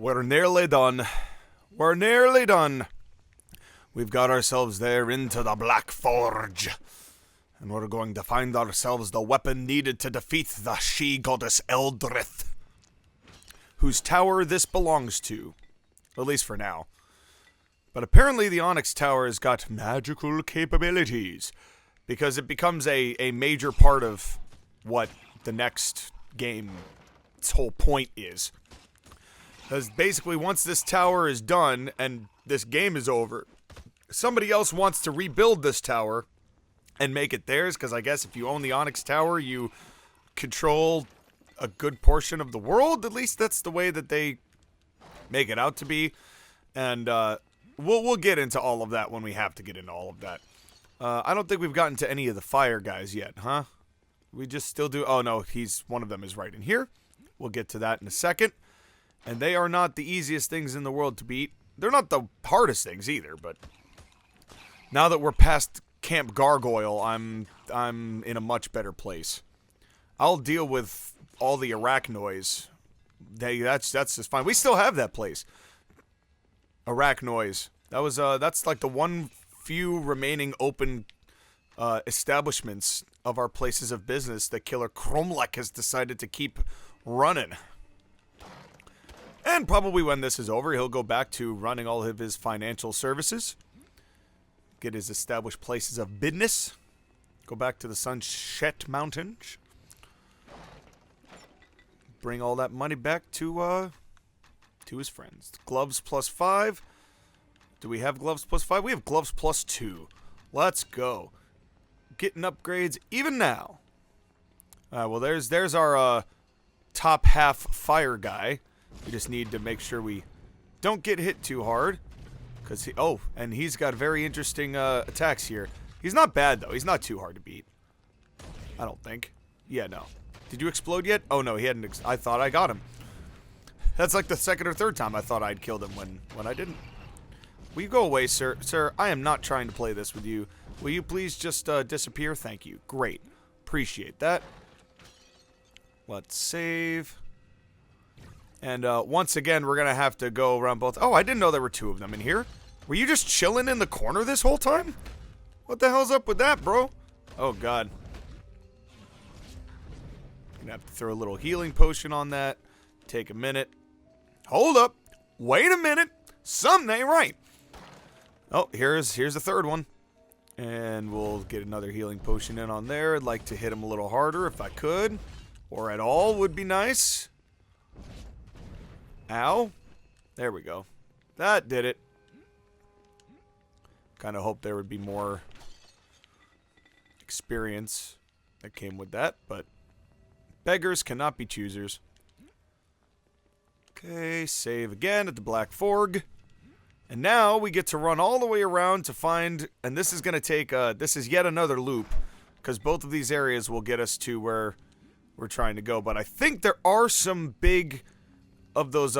We're nearly done. We're nearly done. We've got ourselves there into the Black Forge. And we're going to find ourselves the weapon needed to defeat the she-goddess Eldrith, whose tower this belongs to. At least for now. But apparently the Onyx Tower has got magical capabilities, because it becomes a major part of what the next game's whole point is. Because basically once this tower is done and this game is over, somebody else wants to rebuild this tower and make it theirs, because I guess if you own the Onyx Tower, you control a good portion of the world. At least that's the way that they make it out to be. And we'll get into all of that when we have to get into all of that. I don't think we've gotten to any of the fire guys yet, huh? We just still do. Oh no, one of them is right in here. We'll get to that in a second. And they are not the easiest things in the world to beat. They're not the hardest things either, but now that we're past Camp Gargoyle, I'm in a much better place. I'll deal with all the arachnoids. That's just fine. We still have that place. Arachnoids. That's like the one few remaining open establishments of our places of business that Killer Cromlech has decided to keep running. And probably when this is over, he'll go back to running all of his financial services. Get his established places of business. Go back to the Sunset Mountains. Bring all that money back to his friends. Gloves +5. Do we have gloves +5? We have gloves +2. Let's go. Getting upgrades even now. Well, there's our top half fire guy. We just need to make sure we don't get hit too hard. And he's got very interesting attacks here. He's not bad, though. He's not too hard to beat. I don't think. Yeah, no. Did you explode yet? Oh, no, he hadn't. I thought I got him. That's like the second or third time I thought I'd killed him when I didn't. Will you go away, sir? Sir, I am not trying to play this with you. Will you please just disappear? Thank you. Great. Appreciate that. Let's save. And once again, we're going to have to go around both. Oh, I didn't know there were two of them in here. Were you just chilling in the corner this whole time? What the hell's up with that, bro? Oh, God. Gonna have to throw a little healing potion on that. Take a minute. Hold up. Wait a minute. Something ain't right. Oh, here's the third one. And we'll get another healing potion in on there. I'd like to hit him a little harder if I could. Or at all would be nice. Ow. There we go. That did it. Kind of hoped there would be more experience that came with that, but beggars cannot be choosers. Okay, save again at the Black Forge. And now we get to run all the way around to find, and this is going to take, this is yet another loop, because both of these areas will get us to where we're trying to go. But I think there are some big of those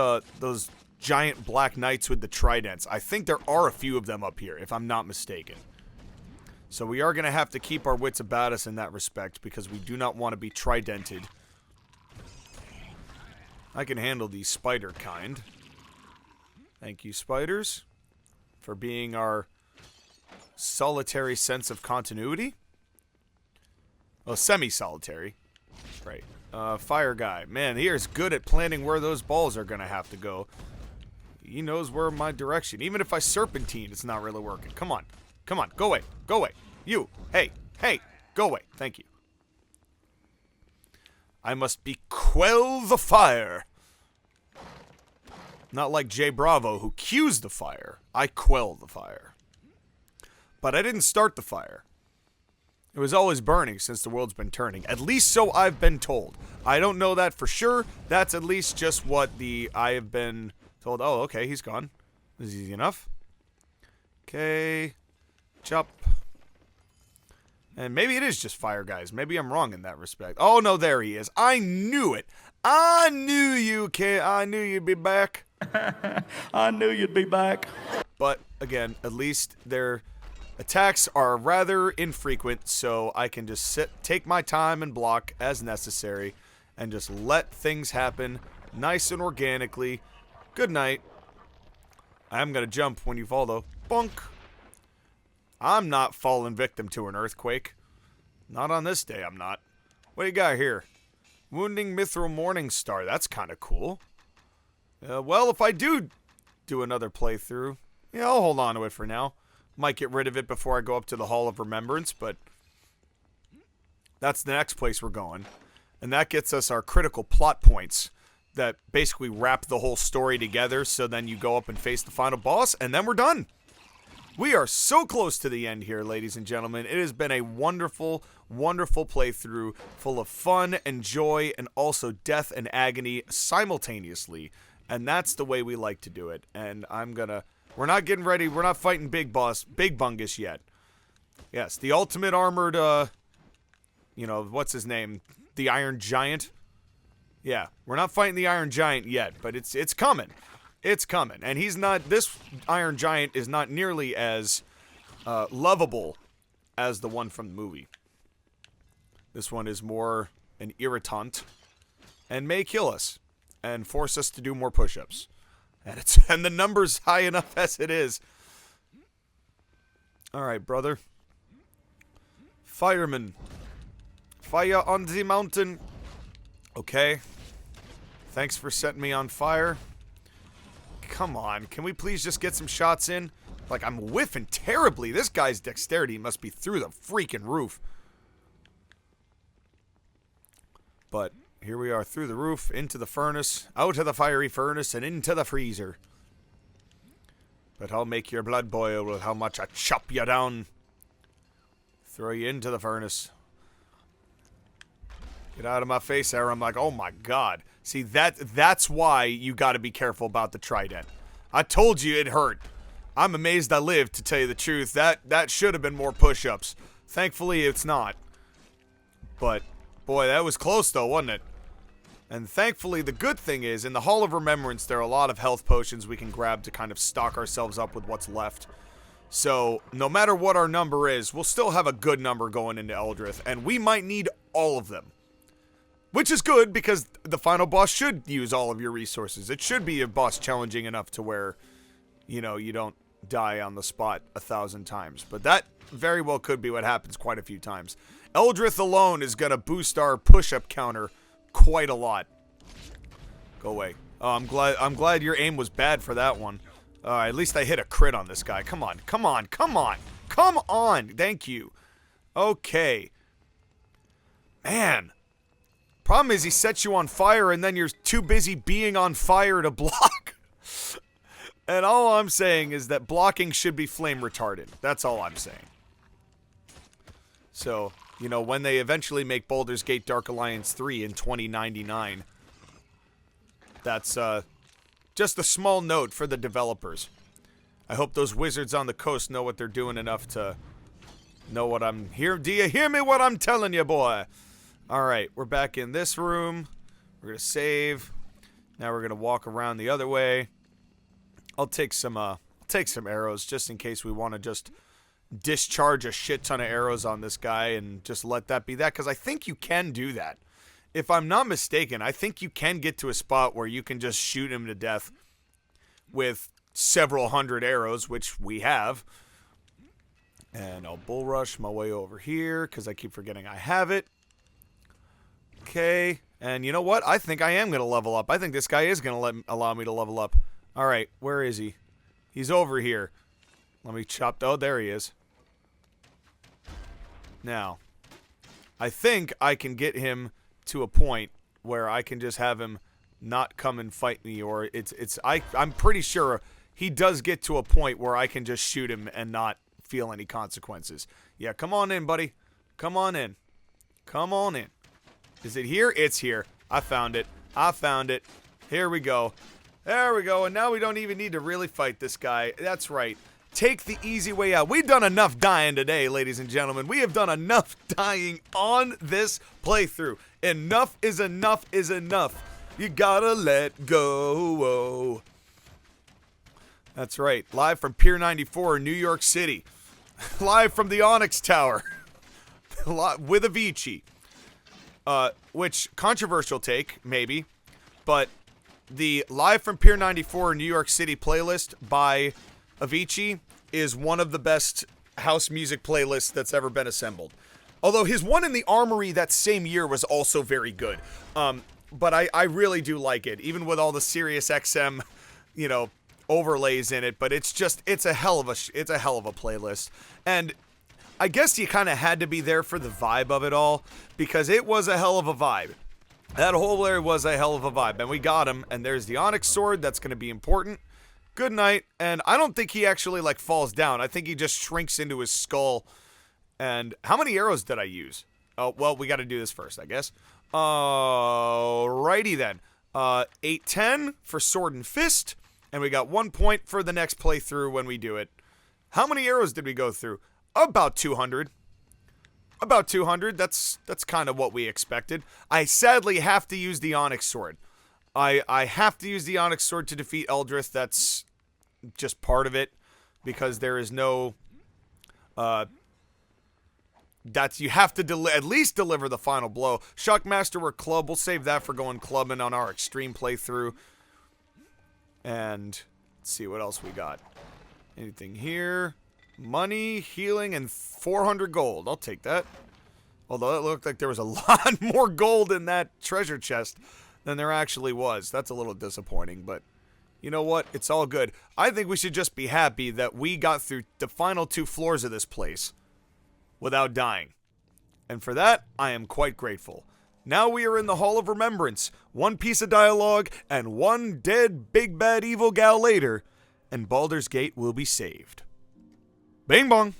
giant black knights with the tridents. I think there are a few of them up here, if I'm not mistaken. So we are going to have to keep our wits about us in that respect, because we do not want to be tridented. I can handle the spider kind. Thank you, spiders, for being our solitary sense of continuity. Well, semi-solitary. Right. Fire guy. Man, he is good at planning where those balls are going to have to go. He knows where my direction. Even if I serpentine, it's not really working. Come on. Come on. Go away. Go away. You. Hey. Hey. Go away. Thank you. I must quell the fire. Not like Jay Bravo, who cues the fire. I quell the fire. But I didn't start the fire. It was always burning since the world's been turning. At least so I've been told. I don't know that for sure. That's at least just what I have been told. Oh, okay, he's gone. This is easy enough. Okay. Chop. And maybe it is just fire guys. Maybe I'm wrong in that respect. Oh, no, there he is. I knew it. I knew I knew you'd be back. I knew you'd be back. But, again, at least their attacks are rather infrequent, so I can just take my time and block as necessary, and just let things happen nice and organically. Good night. I am gonna jump when you fall, though. Bonk. I'm not falling victim to an earthquake. Not on this day, I'm not. What do you got here? Wounding Mithril Morning Star. That's kind of cool. Well, if I do another playthrough, yeah, I'll hold on to it for now. Might get rid of it before I go up to the Hall of Remembrance, but that's the next place we're going. And that gets us our critical plot points that basically wrap the whole story together, so then you go up and face the final boss, and then we're done. We are so close to the end here, ladies and gentlemen. It has been a wonderful, wonderful playthrough full of fun and joy and also death and agony simultaneously. And that's the way we like to do it. And we're not getting ready. We're not fighting Big Bungus yet. Yes, the ultimate armored, what's his name? The Iron Giant. Yeah, we're not fighting the Iron Giant yet, but it's coming. It's coming. And this Iron Giant is not nearly as lovable as the one from the movie. This one is more an irritant and may kill us and force us to do more push-ups. And the number's high enough as it is. Alright, brother. Fireman. Fire on the mountain. Okay. Thanks for setting me on fire. Come on, can we please just get some shots in? Like, I'm whiffing terribly. This guy's dexterity must be through the freaking roof. But here we are, through the roof, into the furnace, out of the fiery furnace, and into the freezer. But I'll make your blood boil with how much I chop you down. Throw you into the furnace. Get out of my face, Aaron. I'm like, oh my god. See, that's why you gotta be careful about the trident. I told you it hurt. I'm amazed I lived, to tell you the truth. That should have been more push-ups. Thankfully, it's not. But, boy, that was close, though, wasn't it? And thankfully, the good thing is, in the Hall of Remembrance, there are a lot of health potions we can grab to kind of stock ourselves up with what's left. So, no matter what our number is, we'll still have a good number going into Eldrith, and we might need all of them. Which is good, because the final boss should use all of your resources. It should be a boss challenging enough to where, you don't die on the spot 1,000 times. But that very well could be what happens quite a few times. Eldrith alone is going to boost our push-up counter quite a lot. Go away. Oh, I'm glad your aim was bad for that one. At least I hit a crit on this guy. Come on, come on, come on. Come on! Thank you. Okay. Man. Problem is, he sets you on fire, and then you're too busy being on fire to block. And all I'm saying is that blocking should be flame retardant. That's all I'm saying. So, when they eventually make Baldur's Gate Dark Alliance 3 in 2099, that's just a small note for the developers. I hope those wizards on the coast know what they're doing enough to know what I'm here. Do you hear me what I'm telling you, boy? Alright, we're back in this room. We're going to save. Now we're going to walk around the other way. I'll take some arrows just in case we want to just discharge a shit ton of arrows on this guy and just let that be that. Because I think you can do that. If I'm not mistaken, I think you can get to a spot where you can just shoot him to death with several hundred arrows, which we have. And I'll bull rush my way over here because I keep forgetting I have it. Okay, and you know what? I think I am going to level up. I think this guy is going to allow me to level up. Alright, where is he? He's over here. Let me chop... Oh, there he is. Now, I think I can get him to a point where I can just have him not come and fight me, or I'm pretty sure he does get to a point where I can just shoot him and not feel any consequences. Yeah, come on in, buddy. Come on in. Come on in. Is it here? It's here. I found it. I found it. Here we go. There we go. And now we don't even need to really fight this guy. That's right. Take the easy way out. We've done enough dying today, ladies and gentlemen. We have done enough dying on this playthrough. Enough is enough is enough. You gotta let go. That's right. Live from Pier 94 in New York City. Live from the Onyx Tower. With Avicii. Which, controversial take, maybe, but the Live from Pier 94 New York City playlist by Avicii is one of the best house music playlists that's ever been assembled. Although his one in the Armory that same year was also very good. But I really do like it, even with all the Sirius XM, overlays in it. But it's a hell of a playlist. And I guess you kind of had to be there for the vibe of it all, because it was a hell of a vibe. That whole area was a hell of a vibe, and we got him, and there's the Onyx Sword, that's going to be important. Good night, and I don't think he actually, falls down. I think he just shrinks into his skull. And how many arrows did I use? Oh, well, we got to do this first, I guess. Alrighty then. 810 for Sword and Fist, and we got 1 point for the next playthrough when we do it. How many arrows did we go through? About 200. About 200, that's kind of what we expected. I sadly have to use the Onyx Sword. I have to use the Onyx Sword to defeat Eldrith. That's just part of it, because there is no... you have to at least deliver the final blow. Shockmaster or Club, we'll save that for going clubbing on our extreme playthrough. And let's see what else we got. Anything here? Money, healing, and 400 gold. I'll take that. Although it looked like there was a lot more gold in that treasure chest than there actually was. That's a little disappointing, but you know what? It's all good. I think we should just be happy that we got through the final 2 floors of this place without dying. And for that, I am quite grateful. Now we are in the Hall of Remembrance. 1 piece of dialogue and 1 dead big bad evil gal later, and Baldur's Gate will be saved. Bing bong!